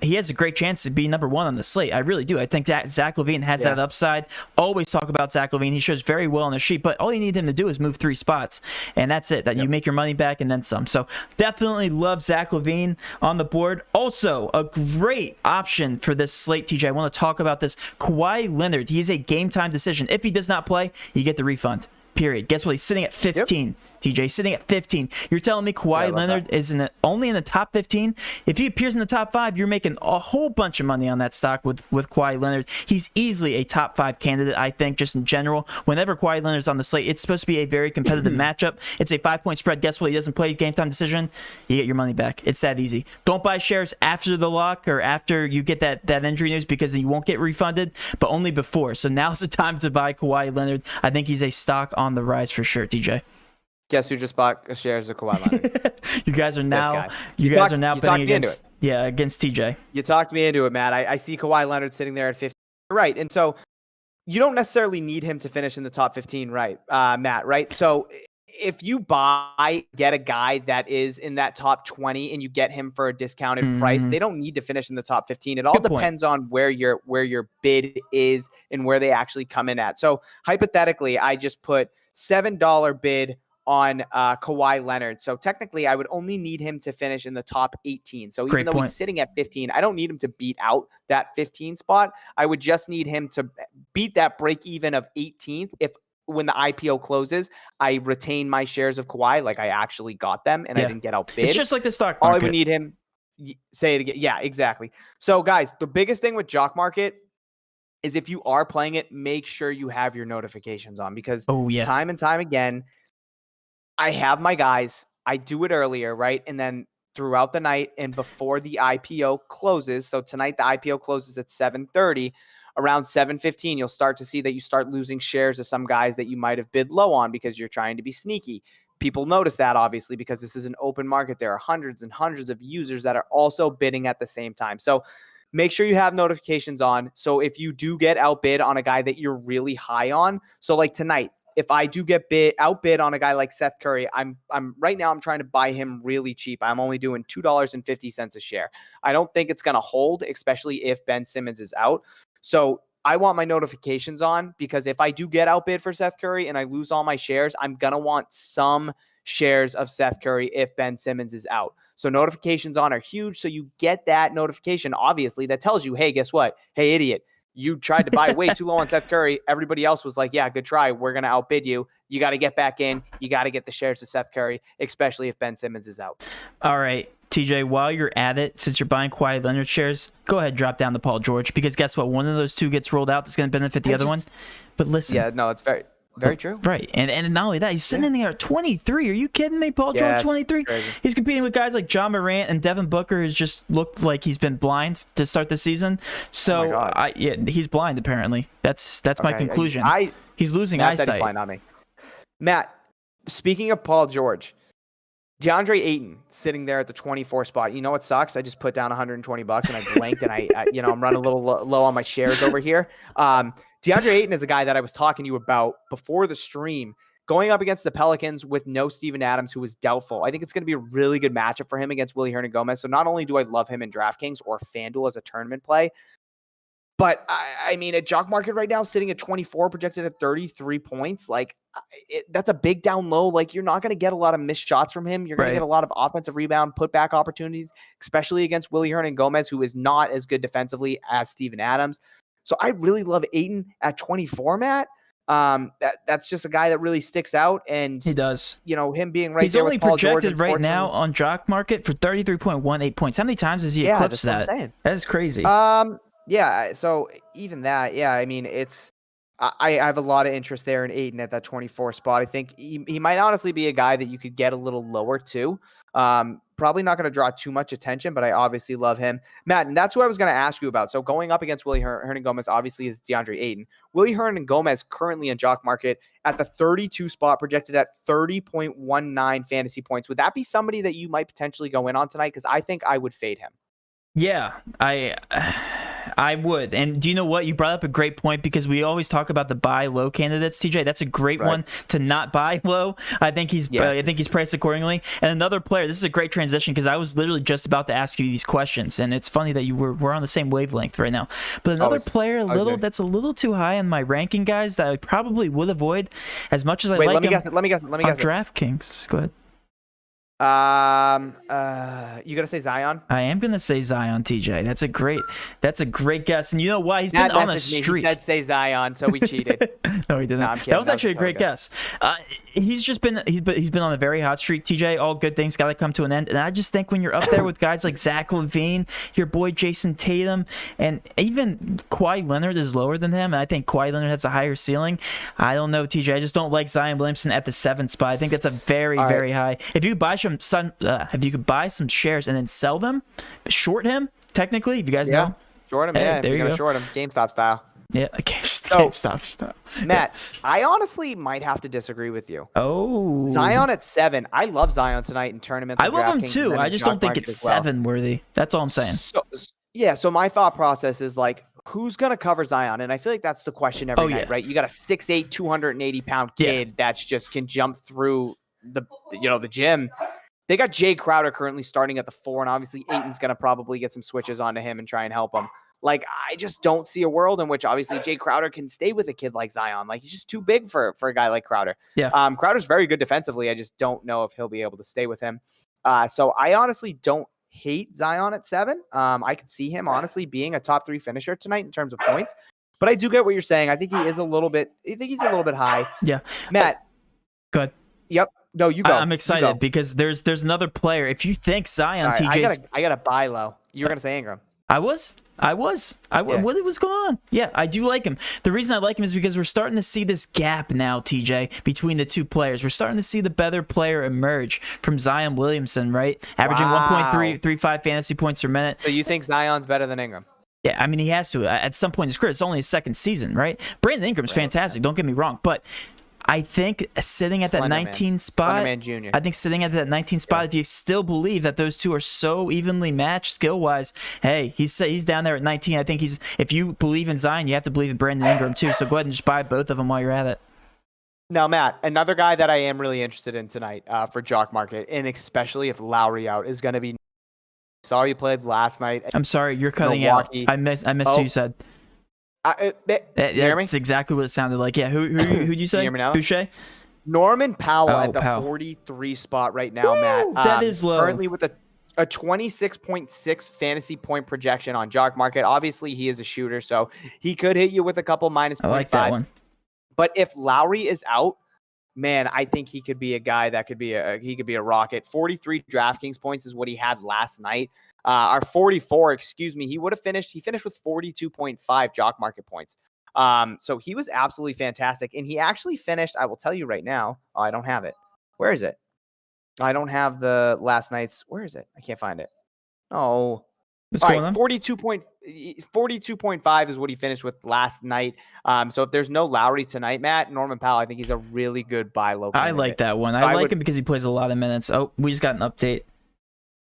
he has a great chance to be number 1 on the slate. I really do. I think that Zach Levine has that upside. Always talk about Zach Levine. He shows very well on the sheet, but all you need him to do is move 3 spots, and that's it. That you make your money back and then some. So definitely love Zach Levine on the board. Also, a great option for this slate, TJ. I want to talk about this. Kawhi Leonard. He's a game time decision. If he does not play, you get the refund. Period. Guess what? He's sitting at 15. TJ, sitting at 15. You're telling me Kawhi Leonard is only in the top 15? If he appears in the top 5, you're making a whole bunch of money on that stock with Kawhi Leonard. He's easily a top 5 candidate, I think, just in general. Whenever Kawhi Leonard's on the slate, it's supposed to be a very competitive matchup. It's a 5-point spread. Guess what? He doesn't play game time decision. You get your money back. It's that easy. Don't buy shares after the lock or after you get that injury news because you won't get refunded, but only before. So now's the time to buy Kawhi Leonard. I think he's a stock on the rise for sure, TJ. Guess who just bought shares of Kawhi Leonard? You guys are now betting against TJ. You talked me into it, Matt. I see Kawhi Leonard sitting there at 15. Right. And so you don't necessarily need him to finish in the top 15, right, Matt, right? So if you get a guy that is in that top 20 and you get him for a discounted price, they don't need to finish in the top 15. It all depends on where your bid is and where they actually come in at. So hypothetically, I just put $7 bid on Kawhi Leonard. So technically, I would only need him to finish in the top 18. So even though he's sitting at 15, I don't need him to beat out that 15 spot. I would just need him to beat that break even of 18th if when the IPO closes, I retain my shares of Kawhi, like I actually got them and I didn't get outbid. It's just like the stock market. All I would need him, say it again. Yeah, exactly. So guys, the biggest thing with Jock Market is if you are playing it, make sure you have your notifications on because time and time again, I have my guys, I do it earlier, right? And then throughout the night and before the IPO closes. So tonight the IPO closes at 7:30. Around 7:15, you'll start to see that you start losing shares of some guys that you might have bid low on because you're trying to be sneaky. People notice that, obviously, because this is an open market. There are hundreds and hundreds of users that are also bidding at the same time. So make sure you have notifications on. So if you do get outbid on a guy that you're really high on, so like tonight, if I do get outbid on a guy like Seth Curry, I'm right now I'm trying to buy him really cheap. I'm only doing $2.50 a share. I don't think it's going to hold, especially if Ben Simmons is out. So I want my notifications on because if I do get outbid for Seth Curry and I lose all my shares, I'm going to want some shares of Seth Curry if Ben Simmons is out. So notifications on are huge. So you get that notification, obviously, that tells you, hey, guess what? Hey, idiot. You tried to buy way too low on Seth Curry. Everybody else was like, yeah, good try. We're going to outbid you. You got to get back in. You got to get the shares of Seth Curry, especially if Ben Simmons is out. All right, TJ, while you're at it, since you're buying Kawhi Leonard shares, go ahead, drop down to Paul George, because guess what? One of those two gets rolled out that's going to benefit the other one. But listen. Yeah, no, it's very true. Right. And not only that, he's sitting in there at 23. Are you kidding me? Paul George, 23? He's competing with guys like John Morant and Devin Booker, who's just looked like he's been blind to start the season. So, he's blind, apparently. That's my conclusion. He's losing eyesight. He's blind, not me. Matt, speaking of Paul George, DeAndre Ayton sitting there at the 24 spot. You know what sucks? I just put down $120 and I blanked and I'm running a little low on my shares over here. DeAndre Ayton is a guy that I was talking to you about before the stream, going up against the Pelicans with no Steven Adams, who is doubtful. I think it's going to be a really good matchup for him against Willie Hernangomez. So not only do I love him in DraftKings or FanDuel as a tournament play, but I mean, at Jock Market right now, sitting at 24, projected at 33 points, like that's a big down low. Like you're not going to get a lot of missed shots from him. You're going to get a lot of offensive rebound, putback opportunities, especially against Willie Hernangomez, who is not as good defensively as Steven Adams. So I really love Ayton at 24, Matt. That's just a guy that really sticks out, and he does. Him being right He's there only with Paul projected George, right now on Jock Market for 33.18 points. How many times has he eclipsed that? That is crazy. Yeah, so even that, I mean, I have a lot of interest there in Ayton at that 24 spot. I think he might honestly be a guy that you could get a little lower too. Probably not going to draw too much attention, but I obviously love him. Matt, and that's who I was going to ask you about. So going up against Willie Hernangomez obviously is DeAndre Ayton. Willie Hernangomez currently in Jock Market at the 32 spot, projected at 30.19 fantasy points. Would that be somebody that you might potentially go in on tonight? Because I think I would fade him. Yeah, I would. And do you know what? You brought up a great point, because we always talk about the buy low candidates, TJ. That's a great one to not buy low. I think he's priced accordingly. And another player, this is a great transition, because I was literally just about to ask you these questions, and it's funny that we're on the same wavelength right now. But another player that's a little too high on my ranking, guys, that I probably would avoid as much as I like him. Let me guess. DraftKings. Go ahead. You gotta say Zion? I am gonna say Zion, TJ. That's a great guess. And you know why? He's been on a streak. He said say Zion, so we cheated. No, he didn't. No, that was actually a great guess. He's been on a very hot streak, TJ. All good things gotta come to an end. And I just think when you're up there with guys like Zach LaVine, your boy Jason Tatum, and even Kawhi Leonard is lower than him, and I think Kawhi Leonard has a higher ceiling. I don't know, TJ. I just don't like Zion Williamson at the 7th spot. I think that's a very high. If you could buy some shares and then sell them, short him, technically, if you guys know. Short him, there you go. Short him, GameStop style. Yeah, GameStop style. Matt, I honestly might have to disagree with you. Oh. Zion at 7. I love Zion tonight in tournaments. I love him too. I just don't think it's 7 worthy. That's all I'm saying. So my thought process is like, who's going to cover Zion? And I feel like that's the question every night, right? You got a 6'8", 280-pound kid that's just can jump through the gym. They got Jay Crowder currently starting at the 4, and obviously Ayton's going to probably get some switches onto him and try and help him. Like, I just don't see a world in which obviously Jay Crowder can stay with a kid like Zion. Like, he's just too big for a guy like Crowder. Yeah. Crowder's very good defensively. I just don't know if he'll be able to stay with him. So I honestly don't hate Zion at 7. I could see him honestly being a top 3 finisher tonight in terms of points. But I do get what you're saying. I think he's a little bit high. Yeah. Matt. Good. Yep. No, you go. I'm excited because there's another player. If you think Zion, TJ, I gotta buy low. You were gonna say Ingram. I was. What was going on? Yeah, I do like him. The reason I like him is because we're starting to see this gap now, TJ, between the two players. We're starting to see the better player emerge from Zion Williamson, right? Averaging 1.35 fantasy points per minute. So you think Zion's better than Ingram? Yeah, I mean, he has to. At some point in his career, it's only his 2nd season, right? Brandon Ingram's fantastic. Don't get me wrong, but I think sitting at that 19 spot, I think sitting at that 19 spot, if you still believe that those two are so evenly matched skill-wise, hey, he's down there at 19. I think if you believe in Zion, you have to believe in Brandon Ingram too. So go ahead and just buy both of them while you're at it. Now, Matt, another guy that I am really interested in tonight for Jock Market, and especially if Lowry out, is going to be. Saw you played last night. I'm sorry, you're cutting Milwaukee. Out. I missed who you said. That's exactly what it sounded like. Yeah, who'd you say? Hear me now? Boucher? Norman Powell at the 43 spot right now, Matt. That is low. Currently with a 26.6 fantasy point projection on Jock Market. Obviously, he is a shooter, so he could hit you with a couple minus 0.5s. I like that one. But if Lowry is out, man, I think he could be a guy that could be a rocket. 43 DraftKings points is what he had last night. Our 44, he would have finished. He finished with 42.5 Jock Market points. So he was absolutely fantastic. And he actually finished, I will tell you right now. Oh, I don't have it. Where is it? I don't have the last night's. Where is it? I can't find it. Oh, What's All going right, on? 42.5 is what he finished with last night. So if there's no Lowry tonight, Matt, Norman Powell, I think he's a really good buy low I candidate. like that one. So I like him because he plays a lot of minutes. Oh, we just got an update.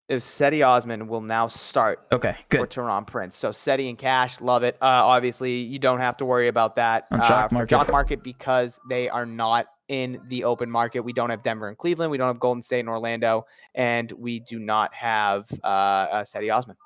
If Cedi Osman will now start Okay, good. for Tehran Prince. So Cedi and Cash, love it. Obviously, you don't have to worry about that On Jock for Market. Jock Market because they are not in the open market. We don't have Denver and Cleveland. We don't have Golden State and Orlando. And we do not have Cedi Osman.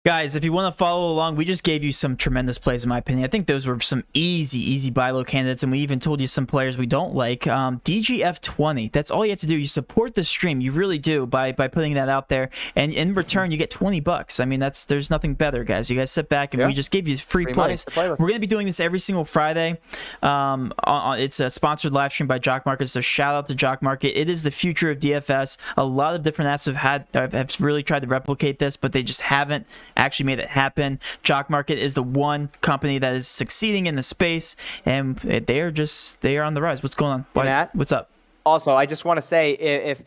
Guys, if you want to follow along, we just gave you some tremendous plays, in my opinion. I think those were some easy buy low candidates, and we even told you some players we don't like. DGF20, that's all you have to do. You support the stream, you really do, by putting that out there, and in return, you get $20. I mean, there's nothing better, guys. You guys sit back, and we just gave you free plays. We're going to be doing this every single Friday. It's a sponsored live stream by Jock Market, so shout out to Jock Market. It is the future of DFS. A lot of different apps have really tried to replicate this, but they just haven't actually made it happen. Jock Market is the one company that is succeeding in the space, and they are on the rise. What's going on? Matt? What's up? Also, I just want to say if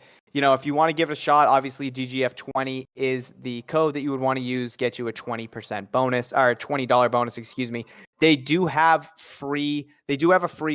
you want to give it a shot, obviously DGF20 is the code that you would want to use, get you a 20% bonus or a $20 bonus, excuse me. They do have a free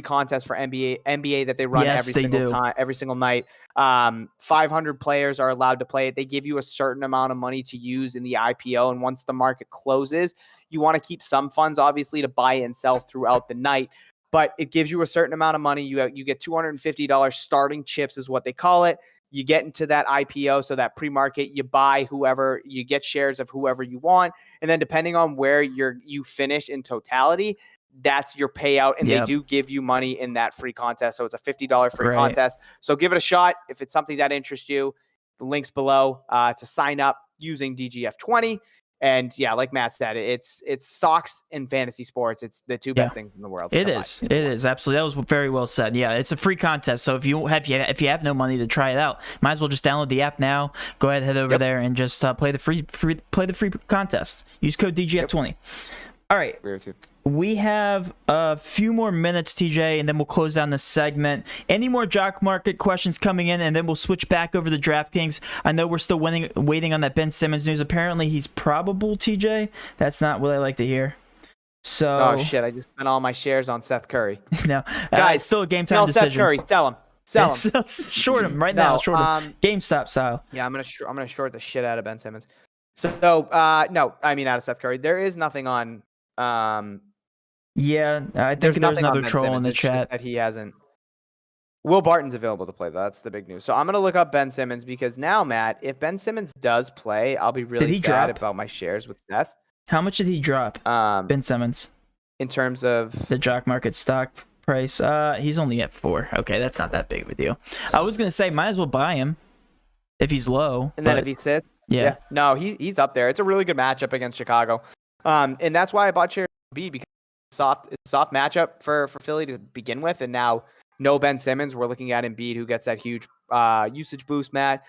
contest for NBA that they run every single night. 500 players are allowed to play it. They give you a certain amount of money to use in the IPO, and once the market closes, you want to keep some funds obviously to buy and sell throughout the night. But it gives you a certain amount of money. You get $250 starting chips is what they call it. You get into that IPO, so that pre-market, you buy whoever, you get shares of whoever you want. And then depending on where you finish in totality, that's your payout. And they do give you money in that free contest. So it's a $50 free contest. So give it a shot. If it's something that interests you, the link's below to sign up using DGF20. And yeah, like Matt said, it's stocks and fantasy sports. It's the two best things in the world. It is absolutely. That was very well said. Yeah, it's a free contest. So if you have no money to try it out, might as well just download the app now. Go ahead, head over there, and just play the free contest. Use code DGF20. All right. We have a few more minutes, TJ, and then we'll close down this segment. Any more Jock Market questions coming in, and then we'll switch back over to Draftkings. I know we're still waiting on that Ben Simmons news. Apparently, he's probable, TJ. That's not what I like to hear. So, oh, shit. I just spent all my shares on Seth Curry. No. Guys, still a game time decision. Seth Curry. Sell him. Short him right now. Short him. GameStop style. Yeah, I'm gonna short the shit out of Ben Simmons. So, no, I mean out of Seth Curry. There is nothing on... yeah, I think there's another troll in the chat that he hasn't. Will Barton's available to play, though. That's the big news. So I'm going to look up Ben Simmons because now, Matt, if Ben Simmons does play, I'll be really sad about my shares with Seth. How much did he drop, Ben Simmons? In terms of the Jock Market stock price? He's only at 4. Okay, that's not that big of a deal. I was going to say, might as well buy him if he's low. And then if he sits? Yeah. No, he's up there. It's a really good matchup against Chicago. And that's why I bought shares B, because soft matchup for Philly to begin with, and now no Ben Simmons. We're looking at Embiid, who gets that huge usage boost, Matt.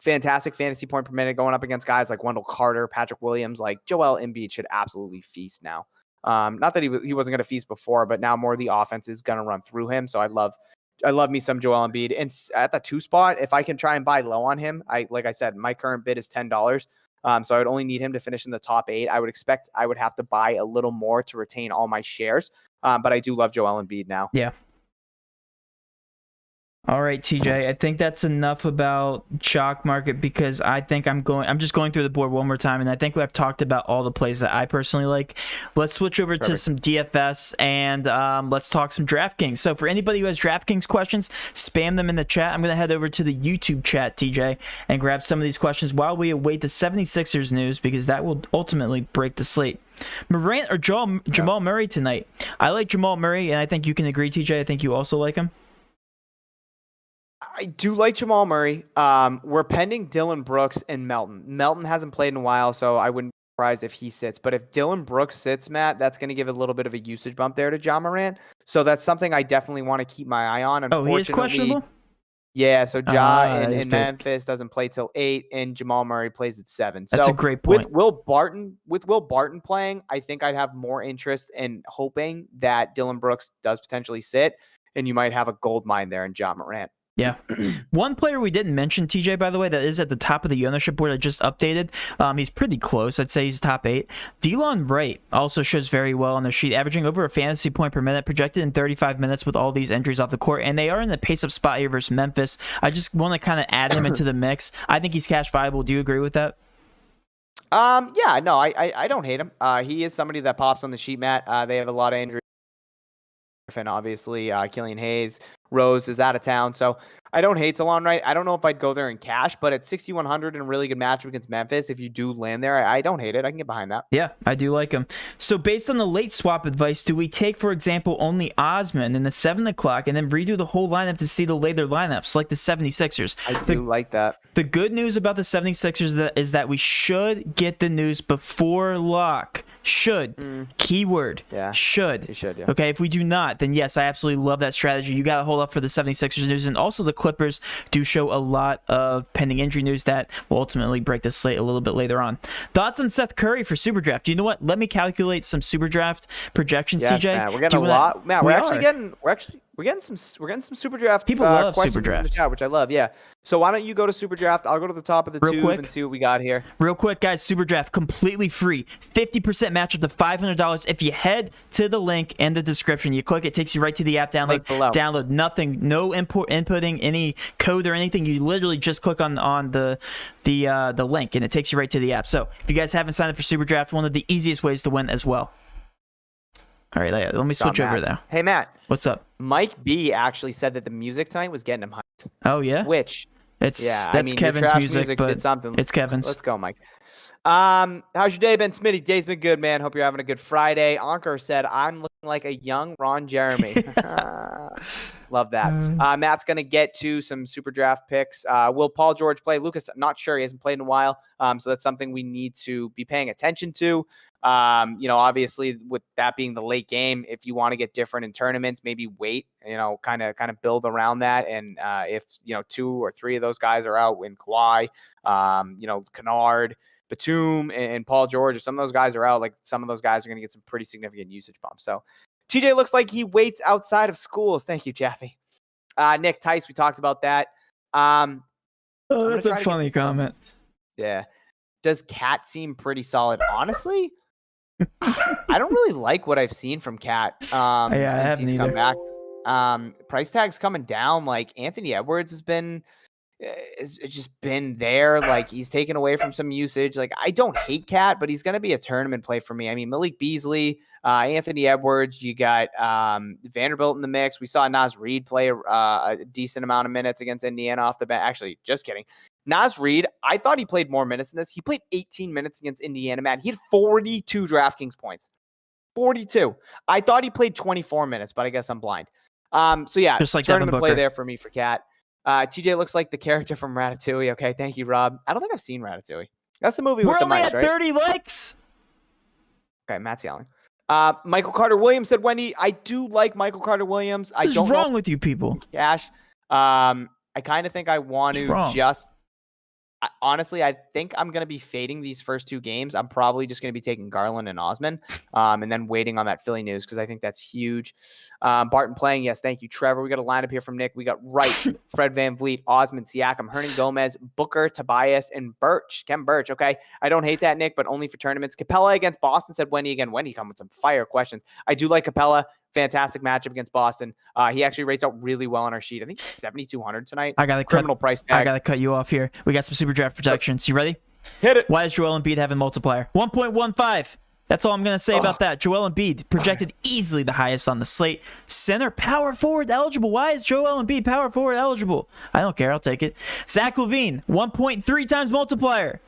Fantastic fantasy point per minute going up against guys like Wendell Carter, Patrick Williams. Like Joel Embiid should absolutely feast now. Not that he wasn't going to feast before, but now more of the offense is going to run through him. So I love me some Joel Embiid. And at the 2 spot, if I can try and buy low on him, like I said, my current bid is $10. So I would only need him to finish in the top 8. I would expect I would have to buy a little more to retain all my shares. But I do love Joel Embiid now. Yeah. All right, TJ, I think that's enough about Jock Market because I think I'm just going through the board one more time, and I think we have talked about all the plays that I personally like. Let's switch over to some DFS, and let's talk some DraftKings. So for anybody who has DraftKings questions, spam them in the chat. I'm going to head over to the YouTube chat, TJ, and grab some of these questions while we await the 76ers news because that will ultimately break the slate. Morant or Jamal Murray tonight? I like Jamal Murray, and I think you can agree, TJ. I think you also like him. I do like Jamal Murray. We're pending Dylan Brooks and Melton. Melton hasn't played in a while, so I wouldn't be surprised if he sits. But if Dylan Brooks sits, Matt, that's going to give a little bit of a usage bump there to Ja Morant. So that's something I definitely want to keep my eye on. Unfortunately, he is questionable? Yeah, so Ja in Memphis doesn't play till 8, and Jamal Murray plays at 7. That's a great point. With Will Barton playing, I think I'd have more interest in hoping that Dylan Brooks does potentially sit, and you might have a gold mine there in Ja Morant. Yeah. One player we didn't mention, TJ, by the way, that is at the top of the ownership board I just updated. He's pretty close. I'd say he's top 8. Delon Wright also shows very well on their sheet, averaging over a fantasy point per minute, projected in 35 minutes with all these injuries off the court. And they are in the pace-up spot here versus Memphis. I just want to kind of add him into the mix. I think he's cash viable. Do you agree with that? Yeah, no, I don't hate him. He is somebody that pops on the sheet, Matt. They have a lot of injuries. And obviously, Killian Hayes, Rose is out of town. So I don't hate Delon Wright. I don't know if I'd go there in cash, but at 6,100 and a really good matchup against Memphis, if you do land there, I don't hate it. I can get behind that. Yeah, I do like him. So based on the late swap advice, do we take, for example, only Osman in the 7 o'clock and then redo the whole lineup to see the later lineups, like the 76ers? I do like that. The good news about the 76ers is that we should get the news before lock. Should. Keyword. Yeah. Should. You should, yeah. Okay, if we do not, then yes, I absolutely love that strategy. You got to hold up for the 76ers news. And also the Clippers do show a lot of pending injury news that will ultimately break the slate a little bit later on. Thoughts on Seth Curry for Superdraft? Do you know what? Let me calculate some Superdraft projections, yes, CJ. Matt, we're getting a lot. Matt, we're getting some Superdraft. People love questions Superdraft, in the chat, which I love. Yeah. So why don't you go to Superdraft? I'll go to the top of the tube and see what we got here. Real quick, guys. Superdraft completely free. 50% match up to $500 if you head to the link in the description. You click it, takes you right to the app. Download nothing, no inputting any code or anything. You literally just click on the link and it takes you right to the app. So if you guys haven't signed up for Superdraft, one of the easiest ways to win as well. All right, let me switch over there. Hey, Matt. What's up? Mike B actually said that the music tonight was getting him hyped. Oh, yeah? That's Kevin's music, but something. It's Kevin's. Let's go, Mike. How's your day been, Smitty? Day's been good, man. Hope you're having a good Friday. Ankur said, I'm looking like a young Ron Jeremy. Love that. Matt's going to get to some super draft picks. Will Paul George play? Lucas, not sure. He hasn't played in a while. So that's something we need to be paying attention to. Obviously with that being the late game, if you want to get different in tournaments, maybe wait, kind of build around that. And if, 2 or 3 of those guys are out in Kawhi, Kennard, Batum, and Paul George, if some of those guys are out, like some of those guys are going to get some pretty significant usage bumps. So TJ looks like he waits outside of schools. Thank you, Jaffe. Nick Tice, we talked about that. That's a funny comment. Yeah. Does Cat seem pretty solid? Honestly, I don't really like what I've seen from Cat since he's come back. Price tag's coming down. Like Anthony Edwards it's just been there. Like he's taken away from some usage. Like I don't hate Cat, but he's going to be a tournament play for me. I mean, Malik Beasley, Anthony Edwards, you got Vanderbilt in the mix. We saw Naz Reid play a decent amount of minutes against Indiana off the bench. Actually, just kidding. Naz Reid, I thought he played more minutes than this. He played 18 minutes against Indiana, man. He had 42 DraftKings points. 42. I thought he played 24 minutes, but I guess I'm blind. So yeah, just like tournament play there for me for Cat. TJ looks like the character from Ratatouille. Okay, thank you, Rob. I don't think I've seen Ratatouille. That's the movie with the mice, right? We're only at 30 likes. Okay, Matt's yelling. Michael Carter Williams said, Wendy, I do like Michael Carter Williams. What's wrong with you people? Cash. I kind of think I want to honestly, I think I'm going to be fading these first 2 games. I'm probably just going to be taking Garland and Osman and then waiting on that Philly news because I think that's huge. Barton playing. Yes, thank you, Trevor. We got a lineup here from Nick. We got Wright, Fred VanVleet, Osman, Siakam, Hernan Gomez, Booker, Tobias, and Kem Birch. Okay, I don't hate that, Nick, but only for tournaments. Capella against Boston said Wendy again. Wendy come with some fire questions. I do like Capella. Fantastic matchup against Boston. He actually rates out really well on our sheet. I think 7,200 tonight. I got criminal price tag. I got to cut you off here. We got some super draft protections. You ready? Hit it. Why does Joel Embiid have a multiplier? 1.15. That's all I'm going to say about that. Joel Embiid projected easily the highest on the slate. Center power forward eligible. Why is Joel Embiid power forward eligible? I don't care. I'll take it. Zach Levine, 1.3 times multiplier.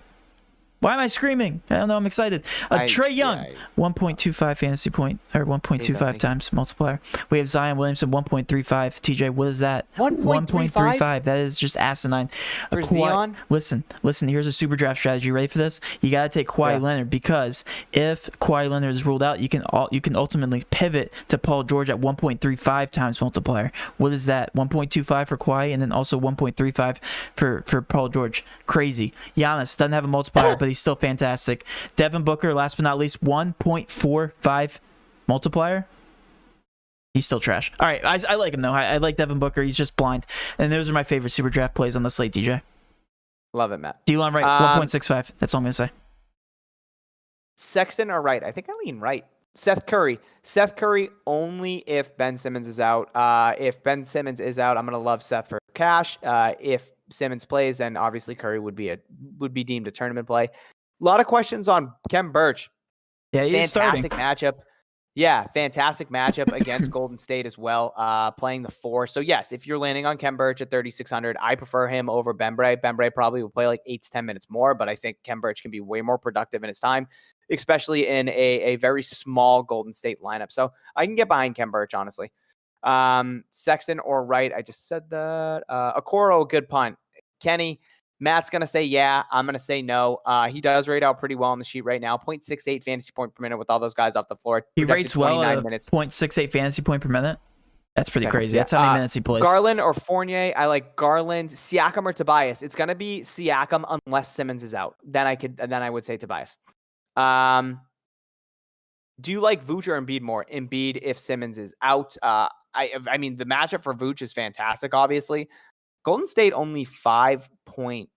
Why am I screaming? I don't know. I'm excited. Trae Young, 1.25 fantasy point, or 1.25 times multiplier. We have Zion Williamson, 1.35. TJ, what is that? 1.35. That is just asinine. For Zion? Listen. Here's a super draft strategy. You ready for this? You got to take Kawhi Leonard because if Kawhi Leonard is ruled out, you can ultimately pivot to Paul George at 1.35 times multiplier. What is that? 1.25 for Kawhi and then also 1.35 for Paul George. Crazy. Giannis doesn't have a multiplier, but he's still fantastic. Devin Booker, last but not least, 1.45 multiplier. He's still trash. All right, I like him though. I like Devin Booker. He's just blind, and those are my favorite super draft plays on the slate. DJ. Love it, Matt. Delon Wright, 1.65. That's all I'm gonna say. Sexton or Wright? I think I lean Wright. Seth Curry. Seth Curry only if Ben Simmons is out. If Ben Simmons is out, I'm gonna love Seth for cash. If Simmons plays, then obviously Curry would be deemed a tournament play. A lot of questions on Kem Birch. Yeah, he's fantastic starting. matchup. Yeah, fantastic matchup against Golden State as well, playing the 4. So, yes, if you're landing on Kem Birch at 3,600, I prefer him over Bembre. Bembre probably will play like 8 to 10 minutes more, but I think Kem Birch can be way more productive in his time, especially in a very small Golden State lineup. So, I can get behind Kem Birch, honestly. Sexton or Wright, I just said that. Okoro, good punt. Kenny, Matt's going to say yeah. I'm going to say no. He does rate out pretty well on the sheet right now. 0.68 fantasy point per minute with all those guys off the floor. He rates well at 0.68 fantasy point per minute. That's pretty crazy. Yeah. That's how many minutes he plays. Garland or Fournier. I like Garland. Siakam or Tobias. It's going to be Siakam unless Simmons is out. Then I would say Tobias. Do you like Vooch or Embiid more? Embiid if Simmons is out. I mean, the matchup for Vooch is fantastic, obviously. Golden State only 5-point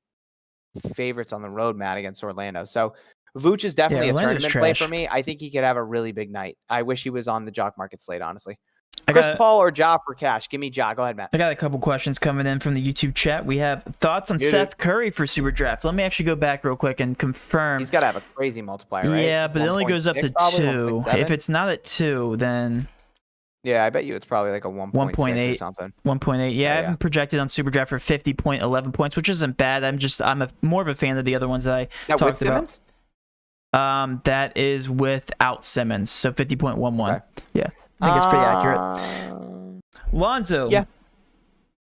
favorites on the road, Matt, against Orlando. So Vooch is definitely a tournament play for me. I think he could have a really big night. I wish he was on the jock market slate, honestly. Chris Paul or Ja for cash? Give me Ja. Go ahead, Matt. I got a couple questions coming in from the YouTube chat. We have thoughts on Seth Curry for Super Draft. Let me actually go back real quick and confirm. He's got to have a crazy multiplier, right? Yeah, but it only goes up to 2. If it's not at 2, then... Yeah, I bet you it's probably like a 1.8 or something. 1.8. Yeah, I have him projected on Super Draft for 50.11 points, which isn't bad. I'm more of a fan of the other ones that I talked about. That is without Simmons, so 50.11. Okay. Yeah, I think it's pretty accurate. Lonzo. Yeah.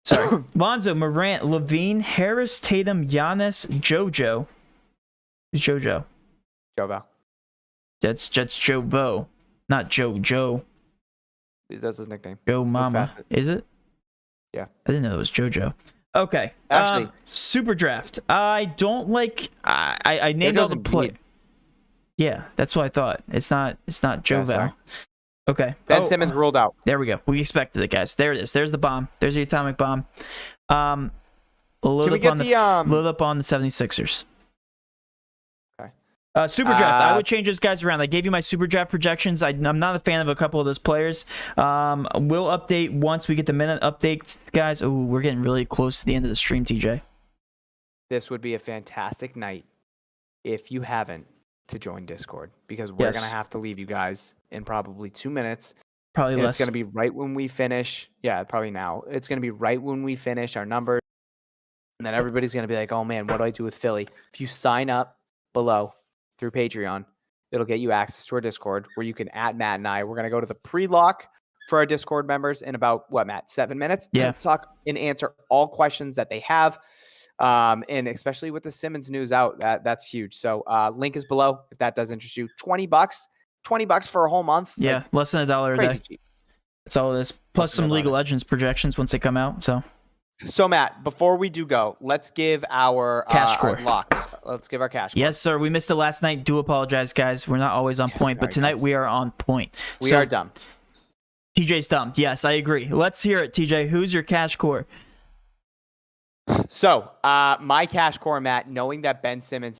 Sorry. Lonzo, Morant, Levine, Harris, Tatum, Giannis, JoJo. Who's JoJo? Jovo. That's Jovo, not JoJo. That's his nickname. Joe Mama. Is it? Yeah. I didn't know it was JoJo. Okay. Actually, Super Draft. I don't like. I named all the play. Yeah, that's what I thought. It's not Joe Val. Okay. Ben Simmons ruled out. There we go. We expected it, guys. There it is. There's the bomb. There's the atomic bomb. Load up on the 76ers. Super Draft. I would change those guys around. I gave you my Super Draft projections. I'm not a fan of a couple of those players. We'll update once we get the minute updates, guys. Oh, we're getting really close to the end of the stream, TJ. This would be a fantastic night if you haven't to join Discord, because we're going to have to leave you guys in probably 2 minutes. Probably less. It's going to be right when we finish. Yeah, probably now. It's going to be right when we finish our numbers. And then everybody's going to be like, oh, man, what do I do with Philly? If you sign up below through Patreon, it'll get you access to our Discord where you can add Matt and I. We're going to go to the pre-lock for our Discord members in about, what, Matt, 7 minutes? Yeah. Talk and answer all questions that they have. And especially with the Simmons news out, that's huge. So link is below if that does interest you. $20 for a whole month. Yeah, like, less than $1 a day. Cheap. That's all it is. Plus some League of Legends projections once they come out. So Matt, before we do go, let's give our cash core locks. Let's give our cash core. Yes, sir. We missed it last night. Do apologize, guys. We're not always on point, but tonight we are on point. We are dumb. TJ's dumb. Yes, I agree. Let's hear it, TJ. Who's your cash core? So, my cash core, Matt, knowing that Ben Simmons,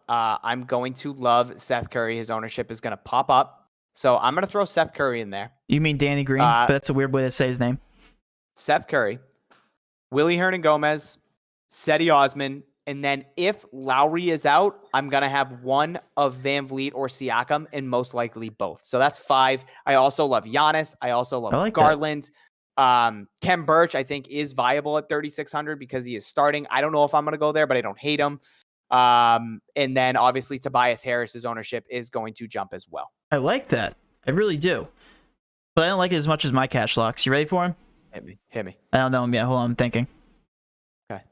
I'm going to love Seth Curry. His ownership is going to pop up. So, I'm going to throw Seth Curry in there. You mean Danny Green? But that's a weird way to say his name. Seth Curry, Willie Hernan-Gomez, Cedi Osman, and then if Lowry is out, I'm going to have one of Van Vliet or Siakam, and most likely both. So that's 5. I also love Giannis. I also love Garland. Kem Birch, I think, is viable at 3,600 because he is starting. I don't know if I'm going to go there, but I don't hate him. And then obviously Tobias Harris's ownership is going to jump as well. I like that. I really do. But I don't like it as much as my cash locks. You ready for him? Hit me. I don't know him yet. Hold on, I'm thinking. Okay.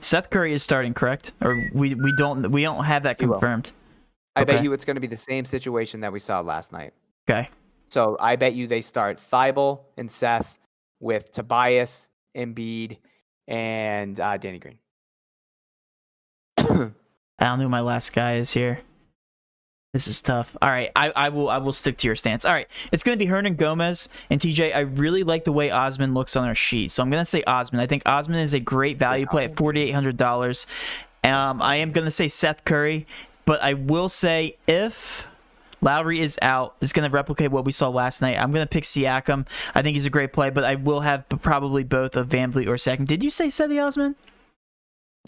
Seth Curry is starting, correct? Or we don't have that confirmed. I bet you it's going to be the same situation that we saw last night. Okay. So I bet you they start Thibault and Seth with Tobias, Embiid, and Danny Green. I don't know who my last guy is here. This is tough. All right, I will stick to your stance. All right, it's going to be Hernan Gomez and TJ. I really like the way Osman looks on our sheet, so I'm going to say Osman. I think Osman is a great value play at $4,800. I am going to say Seth Curry, but I will say if Lowry is out, it's going to replicate what we saw last night. I'm going to pick Siakam. I think he's a great play, but I will have probably both of VanVleet or Siakam. Did you say Seti Osman?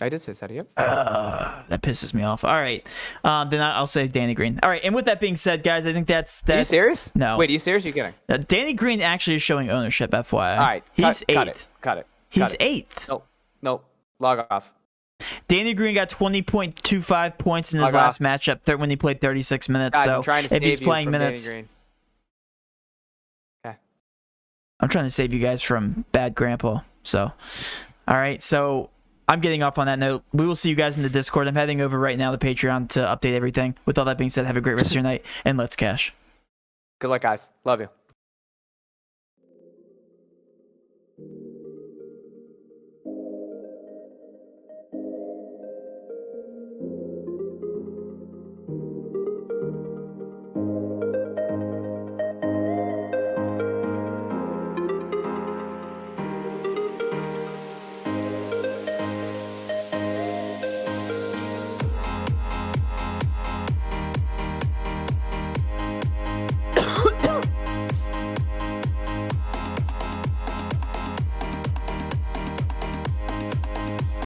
I did say Seti, yep. That pisses me off. All right. Then I'll say Danny Green. All right. And with that being said, guys, I think that's... Are you serious? No. Wait, are you serious? Are you kidding? Danny Green actually is showing ownership, FYI. All right. He's cut 8th. Cut it. He's 8th. Nope. Log off. Danny Green got 20.25 points in his last matchup when he played 36 minutes. God, so I'm trying to if he's save playing you from minutes... Danny Green. Okay. I'm trying to save you guys from bad grandpa. So, all right. So... I'm getting off on that note. We will see you guys in the Discord. I'm heading over right now to Patreon to update everything. With all that being said, have a great rest of your night, and let's cash. Good luck, guys. Love you.